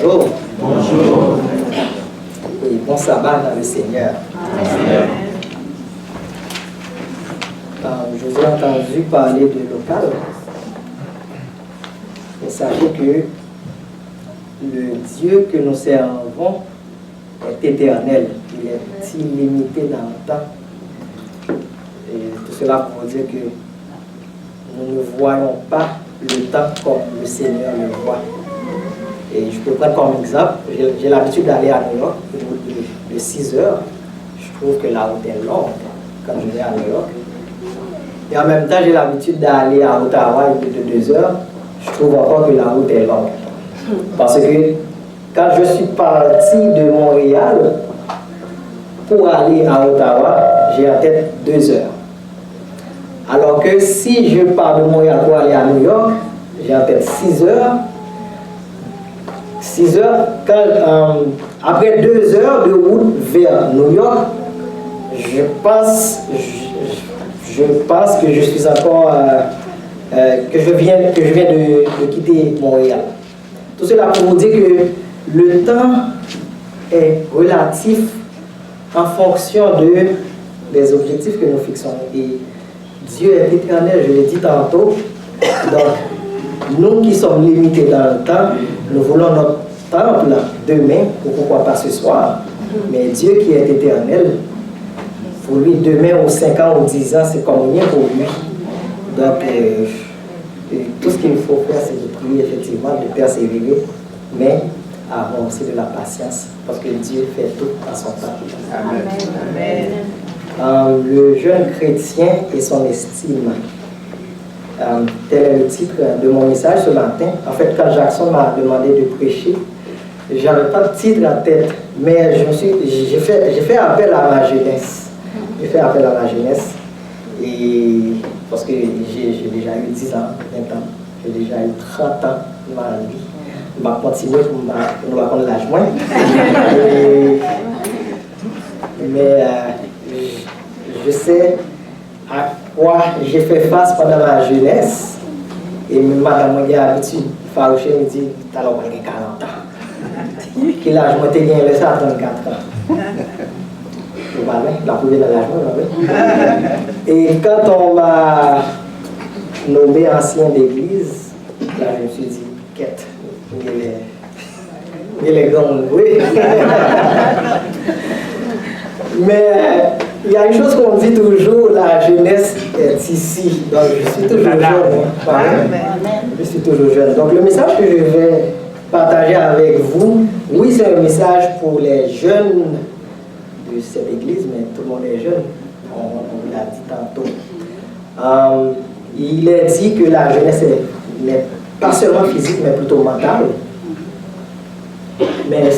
bonjour. Bonjour. Et bon sabbat dans le Seigneur. Amen. Je vous ai entendu parler de local. Et sachez que le Dieu que nous servons est éternel. Il est illimité dans le temps. Et tout cela pour vous dire que nous ne voyons pas le temps comme le Seigneur le voit. Et je peux prendre comme exemple, j'ai l'habitude d'aller à New York, de 6 heures. Je trouve que la route est longue quand je vais à New York. Et en même temps, j'ai l'habitude d'aller à Ottawa de 2 heures. Je trouve encore que la route est longue. Parce que quand je suis parti de Montréal pour aller à Ottawa, j'ai en tête 2 heures. Alors que si je pars de Montréal pour aller à New York, j'ai en tête 6 heures. 6 heures, après 2 heures de route vers New York, je pense que je suis encore, que je viens de quitter Montréal. Tout cela pour vous dire que le temps est relatif en fonction des objectifs que nous fixons. Et Dieu est éternel, je l'ai dit tantôt. Donc, nous qui sommes limités dans le temps, nous voulons notre temple demain, ou pourquoi pas ce soir. Mais Dieu qui est éternel, pour lui, demain ou 5 ans ou 10 ans, c'est comme rien pour lui. Donc, tout ce qu'il faut faire, c'est de prier, effectivement, de persévérer, mais avoir aussi de la patience, parce que Dieu fait tout à son temps. Amen. Amen. Le jeune chrétien et son estime. Tel est le titre de mon message ce matin. En fait, quand Jackson m'a demandé de prêcher, je n'avais pas de titre en tête, mais j'ai fait appel à ma jeunesse. J'ai fait appel à ma jeunesse, et parce que j'ai déjà eu 10 ans, 20 ans, j'ai déjà eu 30 ans de ma vie. Je vais continuer pour nous apprendre l'âge moins. Mais je sais à quoi j'ai fait face pendant ma jeunesse. Et madame m'a l'habitude, farouchée me dit, t'as l'homme avec 40 ans. Quel âge moi t'es bien laissé à 34 ans. La pouvée dans l'âge. Et quand on m'a nommé ancien d'église, là je me suis dit, quête, il est grand, oui. Mais il y a une chose qu'on dit toujours, la jeunesse est ici. Donc je suis toujours jeune. Je suis toujours jeune. Donc le message que je vais partager avec vous, oui, c'est un message pour les jeunes de cette église, mais tout le monde est jeune. On vous l'a dit tantôt. Il est dit que la jeunesse n'est pas seulement physique, mais plutôt mentale. Mais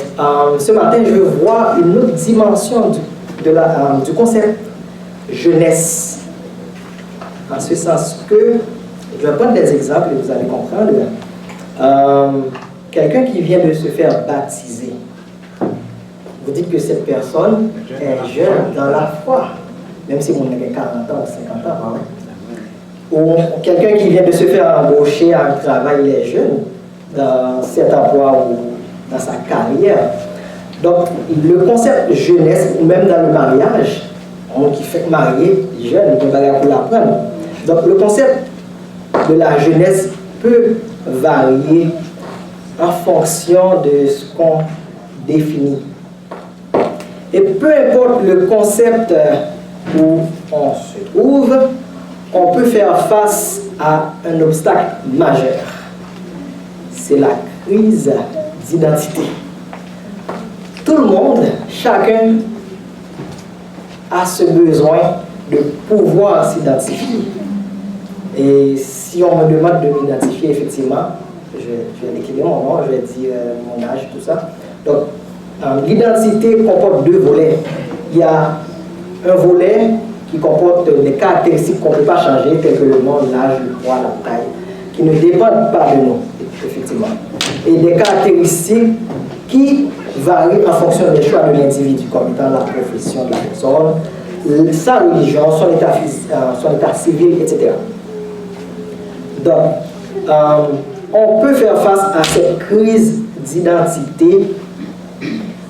ce matin, je veux voir une autre dimension du concept jeunesse. En ce sens que, je vais prendre des exemples et vous allez comprendre. Quelqu'un qui vient de se faire baptiser, vous dites que cette personne est jeune dans la foi, même si vous avez 40 ans ou 50 ans. Ou quelqu'un qui vient de se faire embaucher à un travail, il est jeune dans cet emploi ou dans sa carrière. Donc, le concept jeunesse, ou même dans le mariage, on qui fait marier jeune, il va pour l'apprendre. Donc, le concept de la jeunesse peut varier en fonction de ce qu'on définit. Et peu importe le concept où on se trouve, on peut faire face à un obstacle majeur. C'est la crise d'identité. Tout le monde, chacun a ce besoin de pouvoir s'identifier. Et si on me demande de m'identifier, effectivement, je vais décrire mon nom, je vais dire mon âge, tout ça. Donc, l'identité comporte 2 volets. Il y a un volet qui comporte des caractéristiques qu'on ne peut pas changer, telles que le nom, l'âge, le poids, la taille, qui ne dépendent pas de nous, effectivement. Et des caractéristiques qui varient en fonction des choix de l'individu, comme étant la profession de la personne, sa religion, son état civil, etc. Donc, on peut faire face à cette crise d'identité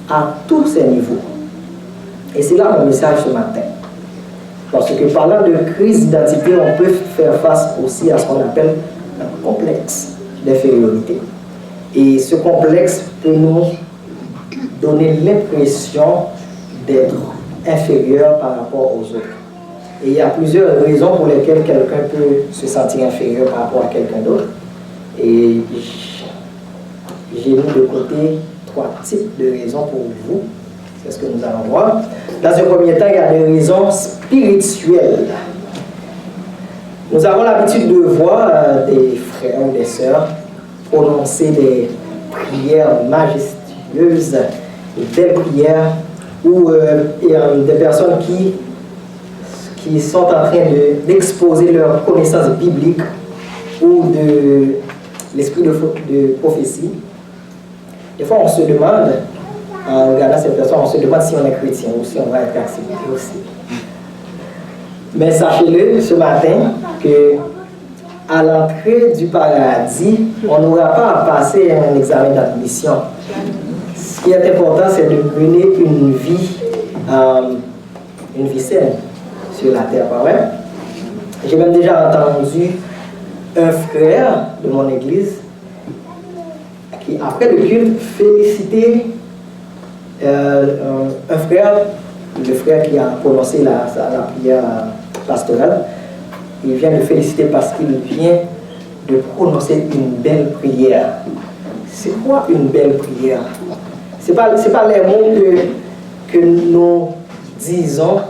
à tous ces niveaux. Et c'est là mon message ce matin. Parce que parlant de crise d'identité, on peut faire face aussi à ce qu'on appelle un complexe d'infériorité. Et ce complexe peut nous donner l'impression d'être inférieur par rapport aux autres. Et il y a plusieurs raisons pour lesquelles quelqu'un peut se sentir inférieur par rapport à quelqu'un d'autre. Et j'ai mis de côté 3 types de raisons pour vous. C'est ce que nous allons voir. Dans un premier temps, il y a des raisons spirituelles. Nous avons l'habitude de voir des frères ou des sœurs prononcer des prières majestueuses, des belles prières, ou des personnes qui sont en train d'exposer leur connaissance biblique ou de l'esprit de prophétie. Des fois, on se demande, en regardant cette personne, on se demande si on est chrétien ou si on va être accepté aussi. Mais sachez-le ce matin que à l'entrée du paradis, on n'aura pas à passer un examen d'admission. Ce qui est important, c'est de mener une vie saine sur la terre, pas vrai? J'ai même déjà entendu un frère de mon église qui, après le culte, félicitait un frère, le frère qui a prononcé la prière pastorale. Il vient de féliciter parce qu'il vient de prononcer une belle prière. C'est quoi une belle prière? C'est pas les mots que nous disons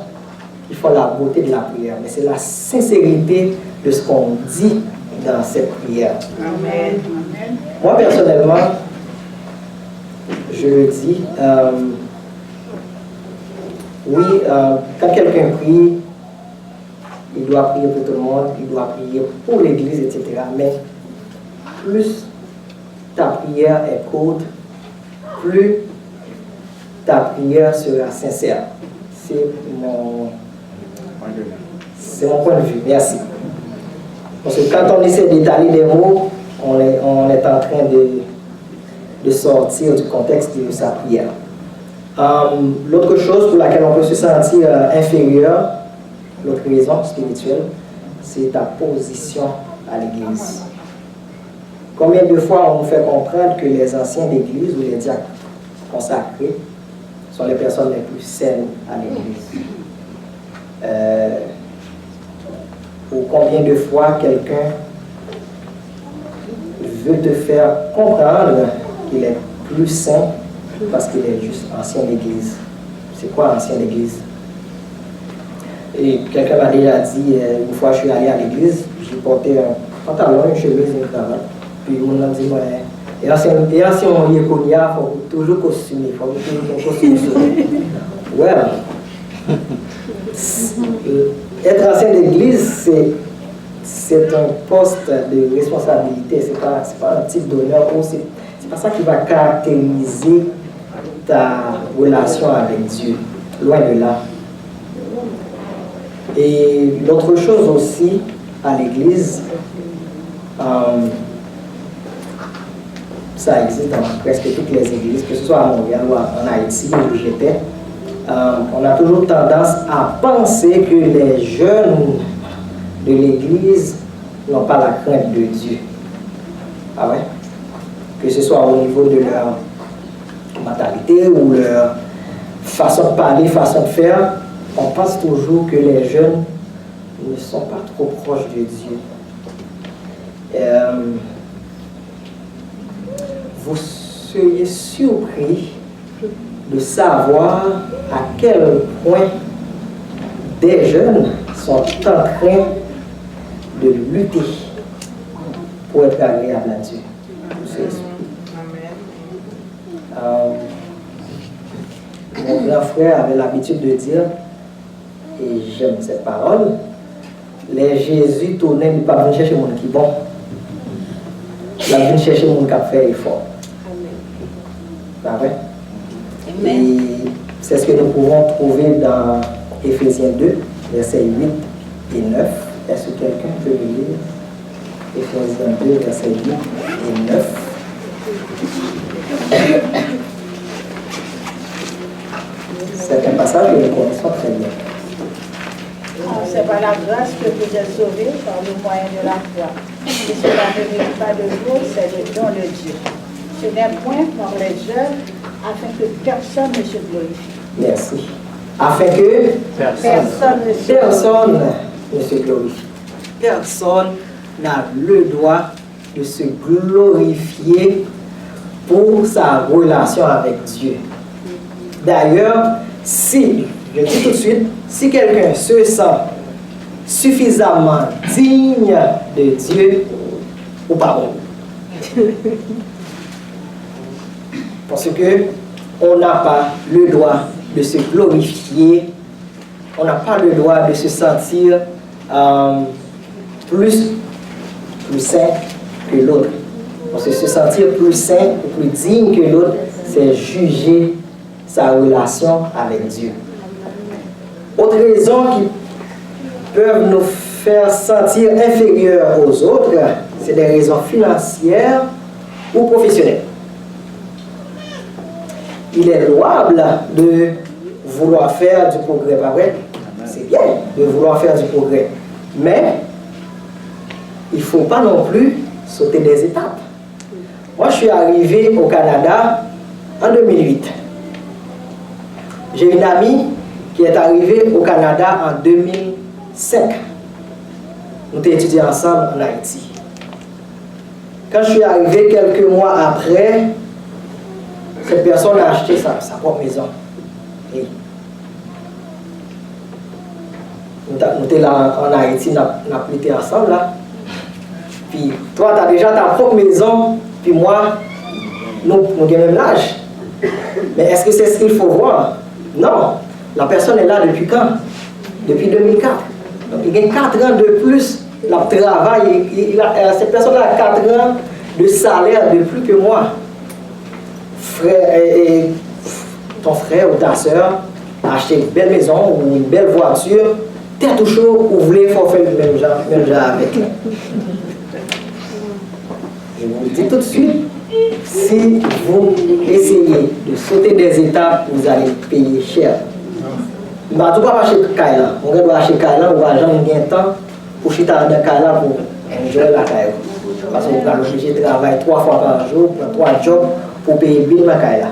qui font la beauté de la prière, mais c'est la sincérité de ce qu'on dit dans cette prière. Amen. Moi, personnellement, je le dis, oui, quand quelqu'un prie, il doit prier pour tout le monde, il doit prier pour l'Église, etc. Mais plus ta prière est courte, plus ta prière sera sincère. C'est mon point de vue. Merci. Parce que quand on essaie d'étaler des mots, on est en train de sortir du contexte de sa prière. L'autre chose pour laquelle on peut se sentir inférieur, l'autre raison spirituelle, c'est ta position à l'Église. Combien de fois on nous fait comprendre que les anciens d'Église ou les diacres consacrés sont les personnes les plus saines à l'Église? Ou combien de fois quelqu'un veut te faire comprendre qu'il est plus saint parce qu'il est juste ancien d'Église? C'est quoi ancien d'Église? Et quelqu'un m'a déjà dit, une fois je suis allé à l'église, j'ai porté un pantalon, une chemise, une cravate. Puis on m'a dit, et si on y est connu, il faut toujours costumer, il faut toujours costumer. Ouais. Être ancien d'église, c'est un poste de responsabilité, c'est pas un type d'honneur, c'est pas ça qui va caractériser ta relation avec Dieu, loin de là. Et l'autre chose aussi à l'église, ça existe dans presque toutes les églises, que ce soit à Montréal ou en Haïti où j'étais, on a toujours tendance à penser que les jeunes de l'église n'ont pas la crainte de Dieu. Ah ouais? Que ce soit au niveau de leur mentalité ou leur façon de parler, façon de faire, on pense toujours que les jeunes ne sont pas trop proches de Dieu. Vous seriez surpris de savoir à quel point des jeunes sont en train de lutter pour être agréables à Dieu. Mon grand frère avait l'habitude de dire, et j'aime cette parole, les Jésus tournaient, mais pas venir chercher mon qui bon. Il vient chercher mon qui fait effort. Pas vrai? Et c'est ce que nous pouvons trouver dans Éphésiens 2, versets 8 et 9. Est-ce que quelqu'un peut le lire? Éphésiens 2, versets 8 et 9. Certains passages, nous les connaissons très bien. C'est par la grâce que vous êtes sauvés par le moyen de la foi. Et cela ne vient pas de vous, c'est le don de Dieu. Ce n'est point par les œuvres, afin que personne ne se glorifie. Merci. Afin que Personne ne se personne ne se glorifie. Personne n'a le droit de se glorifier pour sa relation avec Dieu. D'ailleurs, si, je dis tout de suite, si quelqu'un se sent suffisamment digne de Dieu, ou pas bon. Parce que on n'a pas le droit de se glorifier, on n'a pas le droit de se sentir plus saint que l'autre. Parce que se sentir plus saint ou plus digne que l'autre, c'est juger sa relation avec Dieu. Autre raison qui peuvent nous faire sentir inférieurs aux autres, c'est des raisons financières ou professionnelles. Il est louable de vouloir faire du progrès, pas vrai? C'est bien de vouloir faire du progrès. Mais il ne faut pas non plus sauter des étapes. Moi, je suis arrivé au Canada en 2008. J'ai une amie qui est arrivée au Canada en 2005. Nous avons étudié ensemble en Haïti. Quand je suis arrivé quelques mois après, cette personne a acheté sa propre maison. Et nous étions là en Haïti, nous avons été ensemble là. Puis toi, tu as déjà ta propre maison, puis moi, nous avons le même âge. Mais est-ce que c'est ce qu'il faut voir? Non. La personne est là depuis quand? Depuis 2004. Donc il y a 4 ans de plus, le travail, cette personne-là a 4 ans de salaire de plus que moi. Ton frère ou ta soeur a acheté une belle maison ou une belle voiture, tête au chaud, ou vous voulez faire le même genre avec. Je vous le dis tout de suite, si vous essayez de sauter des étapes, vous allez payer cher. Je ne vais pas acheter Kaila. On doit acheter Kaila, on va jamais gagner temps pour acheter Kaila pour enjoyer la Kaila. Parce qu'on va obligé de travailler 3 fois par jour, prendre 3 jobs pour payer bien la Kaila.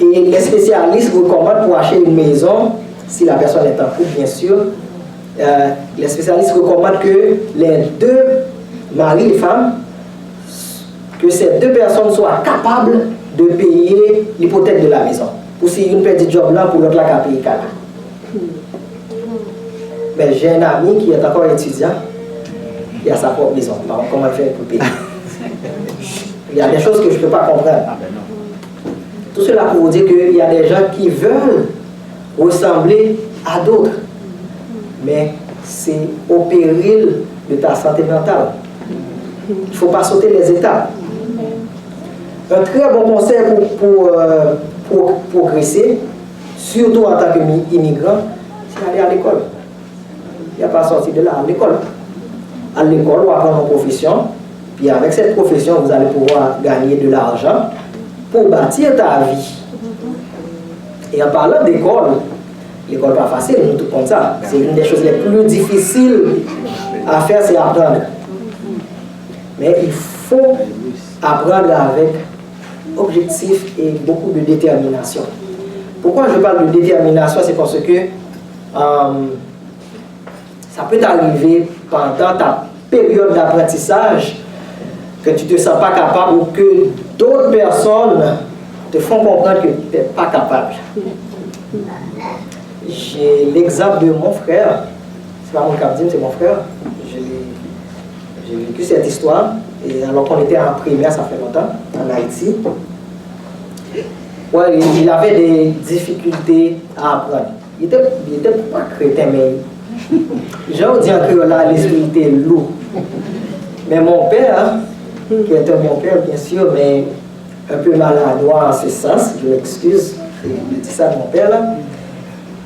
Et les spécialistes recommandent pour acheter une maison, si la personne est en couple, bien sûr, les spécialistes recommandent que les 2 maris et femmes, que ces 2 personnes soient capables de payer l'hypothèque de la maison. Pour si une perd du job là, pour l'autre là, qu'à payer Kala. Mais j'ai un ami qui est encore étudiant, qui a sa propre maison. Par contre, comment il fait pour payer? Il y a des choses que je ne peux pas comprendre. Tout cela pour vous dire qu'il y a des gens qui veulent ressembler à d'autres. Mais c'est au péril de ta santé mentale. Il ne faut pas sauter les étapes. Un très bon conseil pour progresser, surtout en tant qu'immigrant, c'est d'aller à l'école. Il n'y a pas à sortir de là, à l'école. À l'école, on va apprendre une profession, puis avec cette profession, vous allez pouvoir gagner de l'argent pour bâtir ta vie. Et en parlant d'école, l'école n'est pas facile, nous tout comme ça. C'est une des choses les plus difficiles à faire, c'est apprendre. Mais il faut apprendre avec objectif et beaucoup de détermination. Pourquoi je parle de détermination? C'est parce que ça peut t'arriver pendant ta période d'apprentissage que tu ne te sens pas capable ou que d'autres personnes te font comprendre que tu n'es pas capable. J'ai l'exemple de mon frère, c'est pas mon capitaine, c'est mon frère. J'ai vécu cette histoire, et alors qu'on était en primaire, ça fait longtemps, en Haïti. Ouais, il avait des difficultés à apprendre. Il était pas chrétien, mais j'ai dit en créole là, l'esprit était lourd. Mais mon père, qui était mon père bien sûr, mais un peu maladroit en ce sens, je m'excuse, je dis ça à mon père là,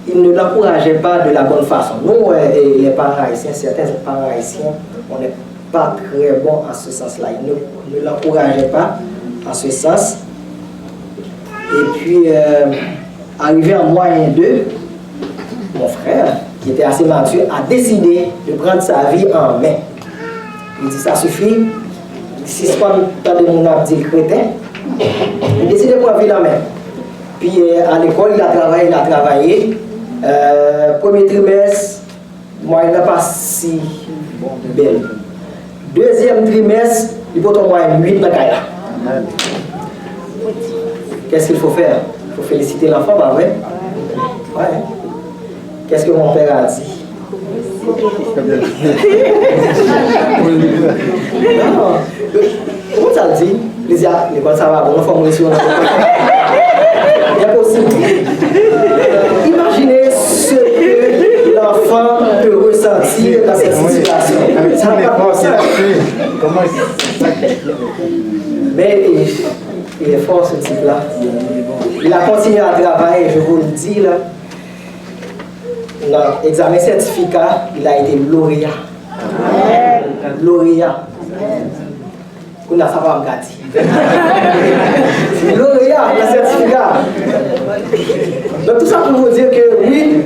il ne l'encourageait pas de la bonne façon. Nous, les parents haïtiens, certains parents haïtiens, on n'est pas très bons en ce sens-là. Il ne l'encourageait pas en ce sens. Et puis, arrivé en moyen 2, mon frère, qui était assez mature, a décidé de prendre sa vie en main. Il dit, ça suffit, si ce n'est pas de mon dit le crétin, il décide de prendre la vie en main. Puis à l'école, il a travaillé. Premier trimestre, moyenne n'a pas si belle. Deuxième trimestre, il faut au moins 8 dans la caille. Qu'est-ce qu'il faut faire? Il faut féliciter l'enfant, bah ouais. Ouais. Qu'est-ce que mon père a dit? Non, comment ça le dit? L'école ça va, bon, on ici, on a impossible. Imaginez ce que l'enfant peut ressentir dans cette situation. Ça n'a pas pensé. Mais il est fort ce type-là. Il a continué à travailler, je vous le dis là. Dans l'examen certificat, il a été lauréat. Lauréat. On a ça pas me lauréat, le certificat. Donc tout ça pour vous dire que oui,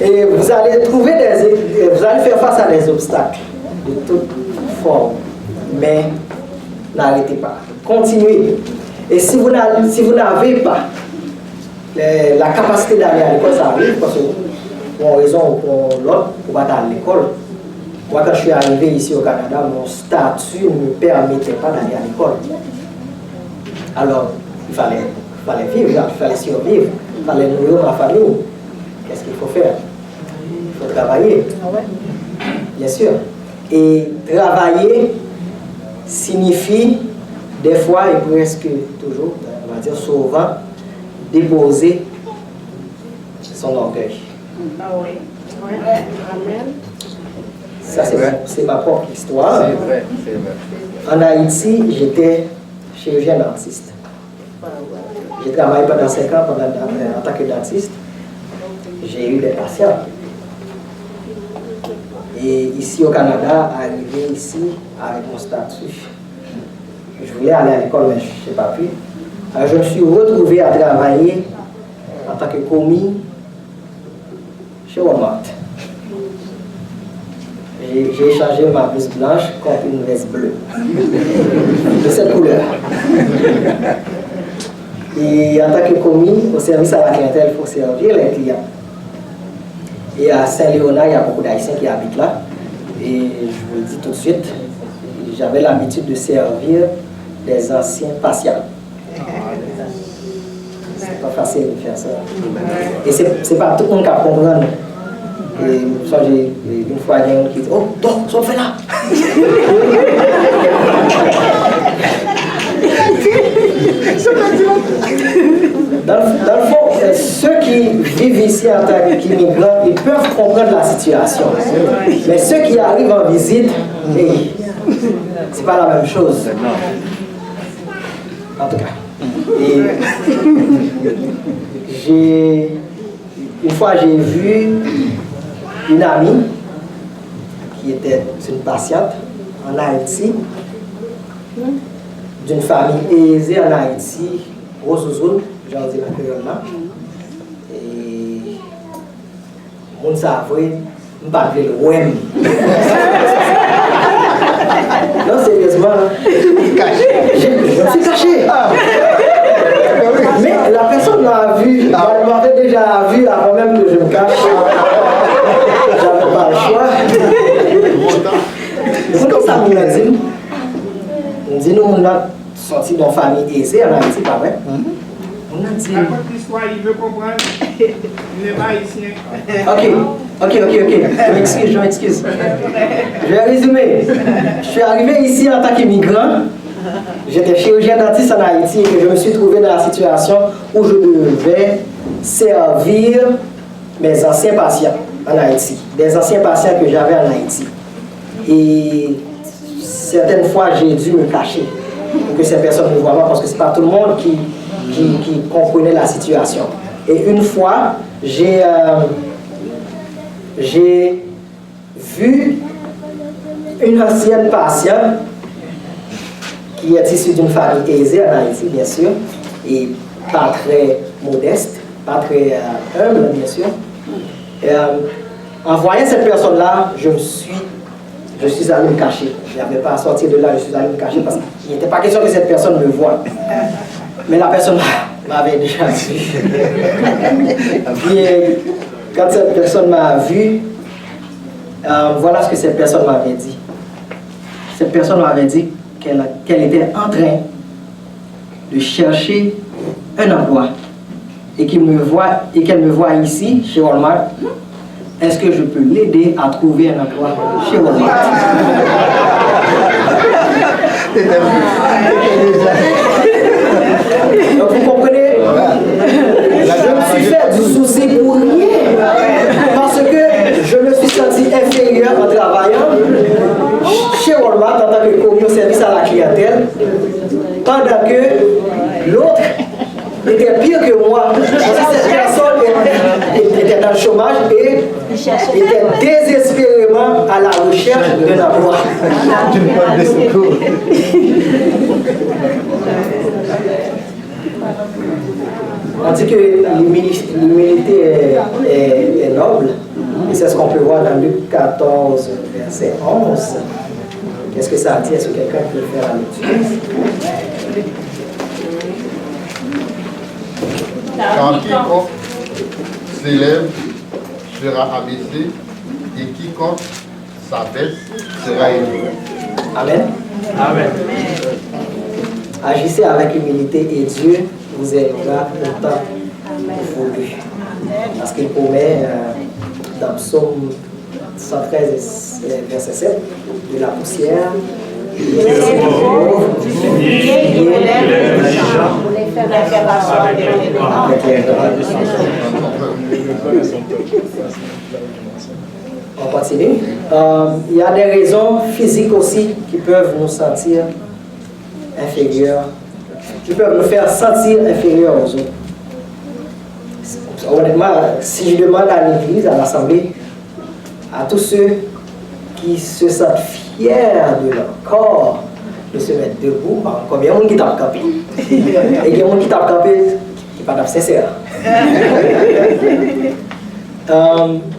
et vous allez trouver vous allez faire face à des obstacles de toute forme. Mais n'arrêtez pas. Continuez. Et si vous n'avez pas la capacité d'aller à l'école, ça arrive parce que pour une raison ou pour l'autre, pour pas aller à l'école. Moi, quand je suis arrivé ici au Canada, mon statut ne me permettait pas d'aller à l'école. Alors, il fallait vivre, il fallait survivre, il fallait nourrir ma famille. Qu'est-ce qu'il faut faire? Il faut travailler. Bien sûr. Et travailler signifie, des fois et presque toujours, on va dire souvent, déposer son orgueil. Ah oui. Amen. Ça, c'est ma propre histoire. C'est vrai, c'est vrai. En Haïti, j'étais chirurgien dentiste. J'ai travaillé pendant 5 ans en tant que dentiste. J'ai eu des patients. Et ici au Canada, arrivé ici avec mon statut, je voulais aller à l'école, mais je n'ai pas pu. Alors, je me suis retrouvé à travailler en tant que commis chez Walmart. J'ai échangé ma blouse blanche contre une veste bleue de cette couleur. Et en tant que commis, au service à la clientèle, il faut servir les clients. Et à Saint-Léonard, il y a beaucoup d'Haïtiens qui habitent là. Et je vous le dis tout de suite, j'avais l'habitude de servir des anciens patients. C'est pas facile de faire ça. Et c'est pas tout le monde qui comprend. Et une fois, il y a un qui dit, oh, donc, ça fait là. Dans le fond, ceux qui vivent ici en tant qu'immigrants, ils peuvent comprendre la situation. Mais ceux qui arrivent en visite, c'est pas la même chose. En tout cas. Et une fois, j'ai vu une amie qui était une patiente en Haïti, d'une famille aisée en Haïti, Rosouzoun, j'en dis la créole là. Et mon savoué, je ne parle pas le ouem. Non, sérieusement, je me suis caché. Mais la personne m'a vu, elle m'avait déjà vu avant même que je me cache. J'avais pas le choix. C'est comme ça qu'on a dit. On dit nous, on a sorti d'une famille aisée en Haïti, pas vrai? On a dit. Raconte l'histoire, il veut comprendre. Il n'est pas haïtien. Ok. Je m'excuse. Je vais résumer. Je suis arrivé ici en tant qu'immigrant. J'étais chirurgien dentiste en Haïti et je me suis trouvé dans la situation où je devais servir mes anciens patients en Haïti. Des anciens patients que j'avais en Haïti. Et certaines fois, j'ai dû me cacher pour que ces personnes ne me voient pas parce que ce n'est pas tout le monde qui comprenait la situation. Et une fois, j'ai vu une ancienne patiente qui est issu d'une famille aisée en Haïti, bien sûr, et pas très modeste, pas très humble, bien sûr. Et, en voyant cette personne-là, je suis allé me cacher. Je n'avais pas à sortir de là, je suis allé me cacher parce qu'il n'était pas question que cette personne me voie. Mais la personne m'avait déjà vu. Puis, quand cette personne m'a vu, voilà ce que cette personne m'avait dit. Cette personne m'avait dit qu'elle était en train de chercher un emploi et qu'elle me voit ici, chez Walmart. Est-ce que je peux l'aider à trouver un emploi chez Walmart? Donc vous comprenez, je me suis fait du souci pour rien parce que je me suis senti inférieur en travaillant chez Walmart en tant que commis au service à la clientèle, pendant que l'autre était pire que moi. Parce que cette personne était dans le chômage et était désespérément à la recherche d'un emploi. On dit que l'humilité est noble, et c'est ce qu'on peut voir dans Luc 14, verset 11. Qu'est-ce que ça dit? Est-ce que quelqu'un peut faire la lecture? Car quiconque s'élève sera abaissé, et quiconque s'abaisse sera élevé. Amen. Amen. Agissez avec humilité et Dieu vous aidera autant voulu. Parce qu'il promet dans Psaume 113, verset 7, de la poussière, on continue. Il y a des raisons physiques aussi qui peuvent nous sentir inférieurs, qui peuvent nous faire sentir inférieurs aux autres. Honnêtement, si je demande à l'église, à l'assemblée, à tous ceux qui se sentent fiers de leur corps, de se mettre debout, combien de monde qui tape campé? Et il y a des gens qui tape campé qui ne sont pas sincères.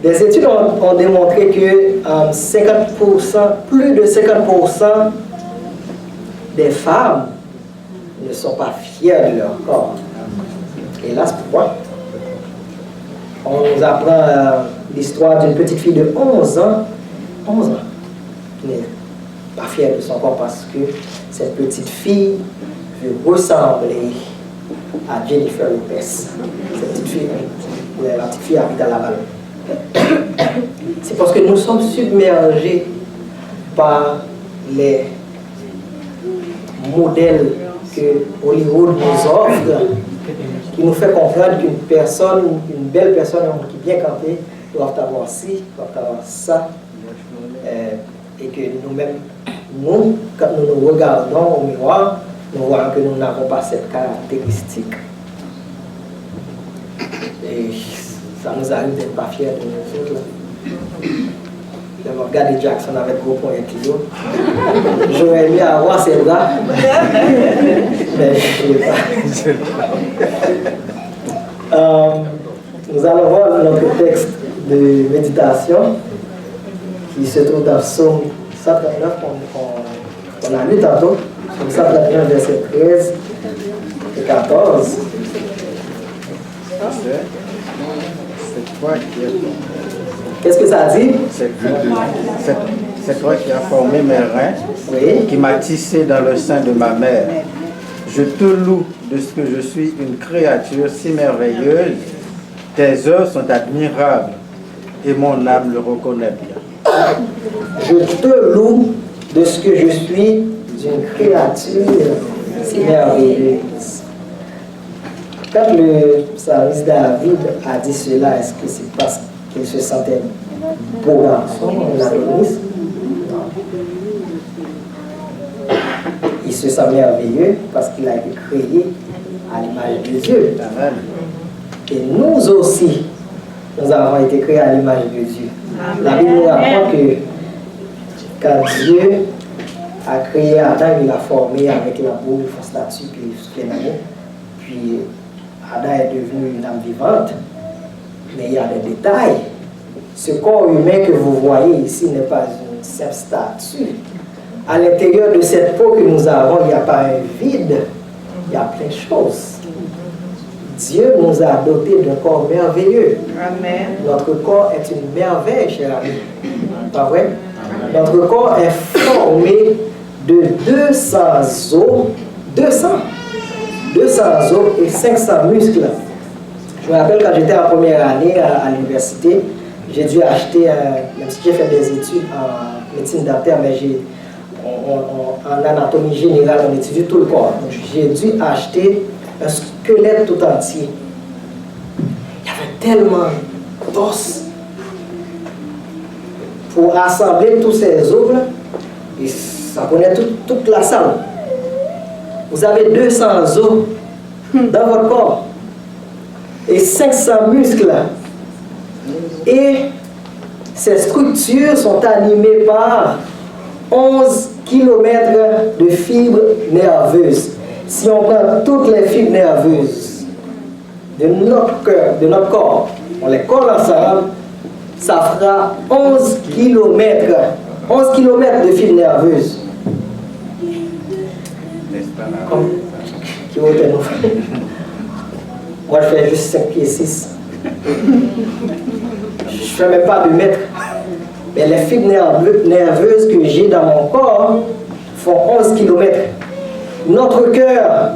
Des études ont démontré que 50%, plus de 50% des femmes ne sont pas fières de leur corps. Hélas pour moi. On nous apprend l'histoire d'une petite fille de 11 ans, qui n'est pas fière de son corps parce que cette petite fille veut ressembler à Jennifer Lopez. Cette petite fille, la petite fille habite à Laval. C'est parce que nous sommes submergés par les modèles que Hollywood nous offre, qui nous fait comprendre qu'une personne, une belle personne, qui est bien campée, doit avoir ci, doit avoir ça, et que nous-mêmes, quand nous nous regardons au miroir, nous voyons que nous n'avons pas cette caractéristique. Et ça nous arrive d'être pas fiers de nous autres. Je vais regarder Jackson avec gros points kilo. J'aurais aimé avoir ses bras, mais je ne l'ai pas. Nous allons voir notre texte de méditation qui se trouve dans Psaume 139 qu'on a lu tantôt. Psaume 139, verset 13 et 14. C'est toi qui as... Qu'est-ce que ça dit? C'est toi qui as formé mes reins, Oui. qui m'as tissé dans le sein de ma mère. Je te loue de ce que je suis une créature si merveilleuse. Tes œuvres sont admirables et mon âme le reconnaît bien. Je te loue de ce que je suis une créature si merveilleuse. Quand le psalmiste David a dit cela, est-ce que c'est parce qu'il se sentait beau garçon, l'analyse? Non. Il se sent merveilleux parce qu'il a été créé à l'image de Dieu. Amen. Et nous aussi, nous avons été créés à l'image de Dieu. La Bible nous apprend que quand Dieu a créé Adam, il l'a formé avec la boue, il fonce là-dessus, puis il souffle l'amour. Puis Adam est devenu une âme vivante. Mais il y a des détails. Ce corps humain que vous voyez ici n'est pas une simple statue. À l'intérieur de cette peau que nous avons, il n'y a pas un vide. Il y a plein de choses. Dieu nous a dotés d'un corps merveilleux. Amen. Notre corps est une merveille, cher ami. Pas vrai? Notre corps est formé de 200 os, 200 os et 500 muscles. Je me rappelle quand j'étais en première année à l'université, j'ai dû acheter, même si j'ai fait des études en médecine dentaire, mais en anatomie générale, on étudie tout le corps. Donc j'ai dû acheter un squelette tout entier. Il y avait tellement d'os pour assembler tous ces os, et ça prenait toute la salle. Vous avez 200 os dans votre corps et 500 muscles. Et ces structures sont animées par 11 km de fibres nerveuses. Si on prend toutes les fibres nerveuses de notre cœur, de notre corps, on les colle ensemble, ça fera 11 km. 11 km de fibres nerveuses. Comme qui vont être nous. Moi, je fais juste 5 pieds 6. Je ne fais même pas 2 mètres. Mais les fibres nerveuses que j'ai dans mon corps font 11 km. Notre cœur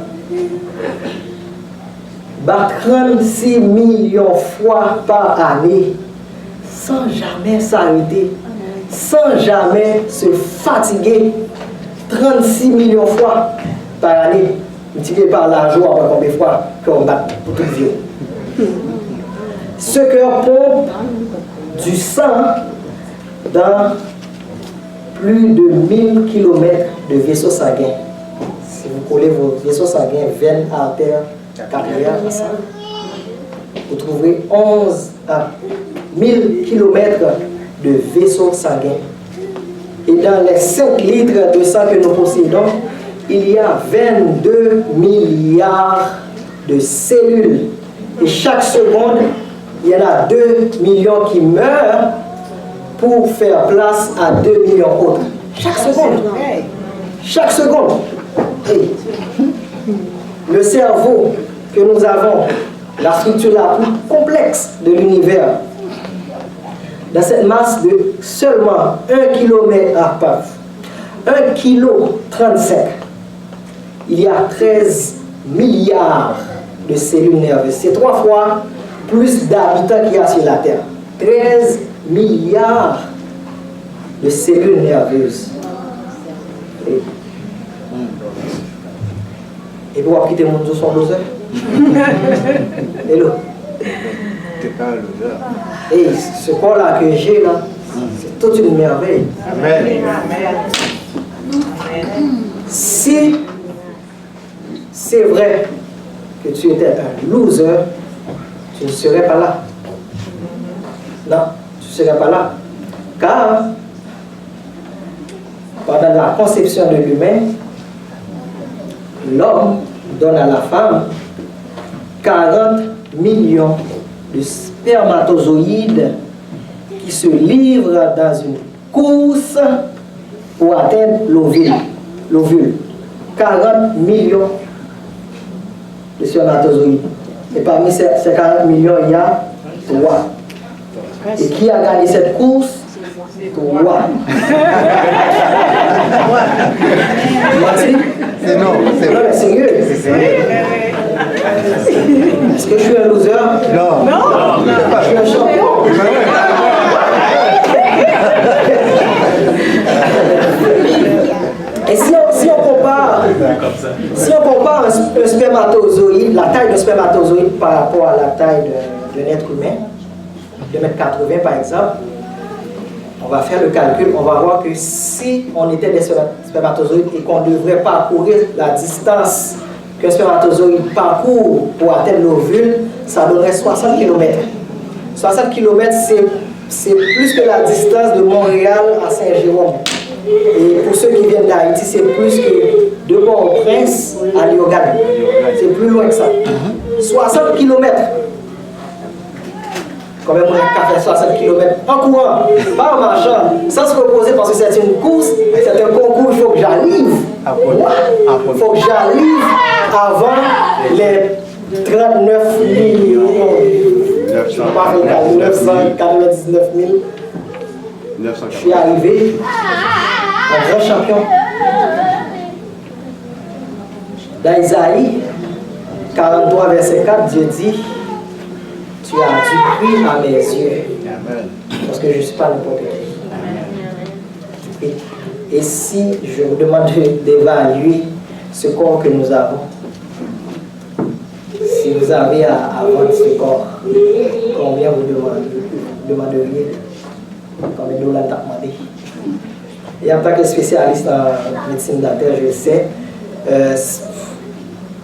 bat 36 millions de fois par année sans jamais s'arrêter, sans jamais se fatiguer. 36 millions de fois par année, multiplié par la joie, après combien de fois qu'on bat pour toute vie. Ce cœur pompe du sang dans plus de 1000 km de vaisseaux sanguins. Si vous collez vos vaisseaux sanguins, veines, artères, carrières ensemble, vous trouverez 11 à 1000 km de vaisseaux sanguins. Et dans les 5 litres de sang que nous possédons, il y a 22 milliards de cellules. Et chaque seconde, il y en a 2 millions qui meurent pour faire place à 2 millions autres. Chaque seconde. Chaque seconde. Et le cerveau que nous avons, la structure la plus complexe de l'univers, dans cette masse de seulement 1 km à part, 1 kg 35, il y a 13 milliards de cellules nerveuses. C'est 3 fois plus d'habitants qu'il y a sur la Terre. 13 milliards de cellules nerveuses. Et pour quitter mon dos son loser. Hello. Et ce corps-là que j'ai là, c'est toute une merveille. Amen. Si c'est vrai que tu étais un loser, tu ne serais pas là. Non, tu ne serais pas là. Car, pendant la conception de l'humain, l'homme donne à la femme 40 millions de spermatozoïdes qui se livrent dans une course pour atteindre l'ovule. 40 millions de spermatozoïdes. Et parmi ces 40 millions, il y a 3. Et qui a gagné cette course? 3. C'est non, c'est Non, mais sérieux. Est-ce que je suis un loser? Non. Non. Je suis un champion. Et si on compare un spermatozoïde, la taille d'un spermatozoïde par rapport à la taille d'un être humain, de 1,80 m par exemple, on va faire le calcul, on va voir que si on était des spermatozoïdes et qu'on devrait parcourir la distance qu'un spermatozoïde parcourt pour atteindre l'ovule, ça donnerait 60 km. 60 km, c'est plus que la distance de Montréal à Saint-Jérôme. Et pour ceux qui viennent d'Haïti, c'est plus que de Port-au-Prince à Léogane. C'est plus loin que ça. 60 km. Quand même, on a fait 60 km en courant, pas en marchant, sans se reposer parce que c'est une course, c'est un concours, il faut que j'arrive. Il faut que j'arrive avant les 39 millions. Je ne parle pas de 999 000. Je suis arrivé un grand champion. Dans Isaïe 43, verset 4, Dieu dit: tu as du prix à mes yeux. Parce que je ne suis pas n'importe qui. Et si je vous demande d'évaluer ce corps que nous avons, si vous avez à vendre ce corps, combien vous demanderiez? Combien de dollars t'as demandé? Et en tant que spécialiste en médecine dentaire, je sais,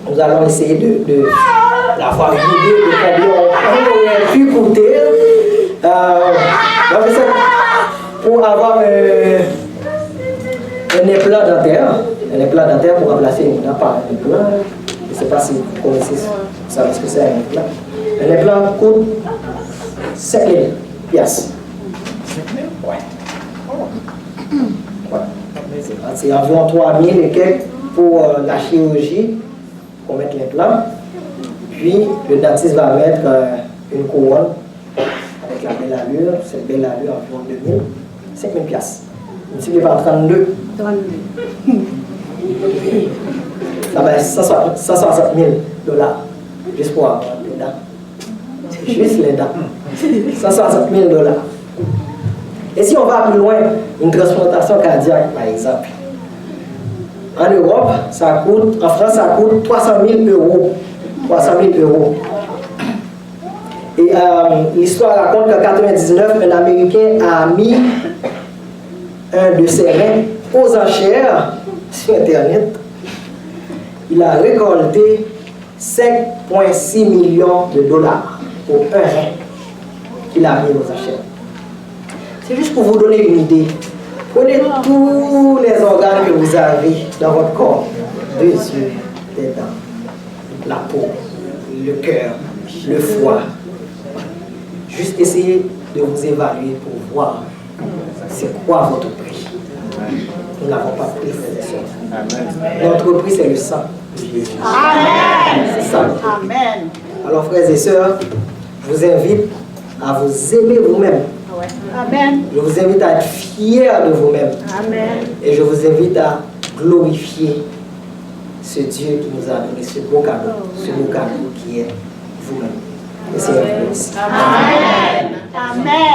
nous allons essayer d'avoir une idée de combien on aurait pu coûter pour avoir un implant dentaire pour remplacer une dent par un implant. Je ne sais pas si vous connaissez ça, ce que c'est un implant. Un implant coûte 7 000 piastres. Ouais. C'est environ 3 000 et quelques pour la chirurgie, pour mettre l'implant. Puis le dentiste va mettre une couronne avec la belle allure. Cette belle allure environ 2 000, 5 000 piastres. Multiplié par 32. Ça va être 160 000 dollars juste pour avoir les dents. Juste les dents. 160 000 dollars. Et si on va plus loin, une transplantation cardiaque par exemple. En Europe, ça coûte, en France, ça coûte 300 000 euros. 300 000 euros. Et l'histoire raconte qu'en 1999, un Américain a mis un de ses reins aux enchères sur Internet. Il a récolté 5,6 millions de dollars pour un rein qu'il a mis aux enchères. C'est juste pour vous donner une idée. Prenez tous les organes que vous avez dans votre corps. 2 yeux, des dents, la peau, le cœur, le foie. Juste essayez de vous évaluer pour voir c'est quoi votre prix. Nous n'avons pas de prix, frères et sœurs. Notre prix, c'est le sang de Jésus. Amen. C'est ça. Amen. Alors, frères et sœurs, je vous invite à vous aimer vous-même. Amen. Je vous invite à être fiers de vous-même. Amen. Et je vous invite à glorifier ce Dieu qui nous a donné ce beau cadeau qui est vous-même. Et c'est un Amen. Amen.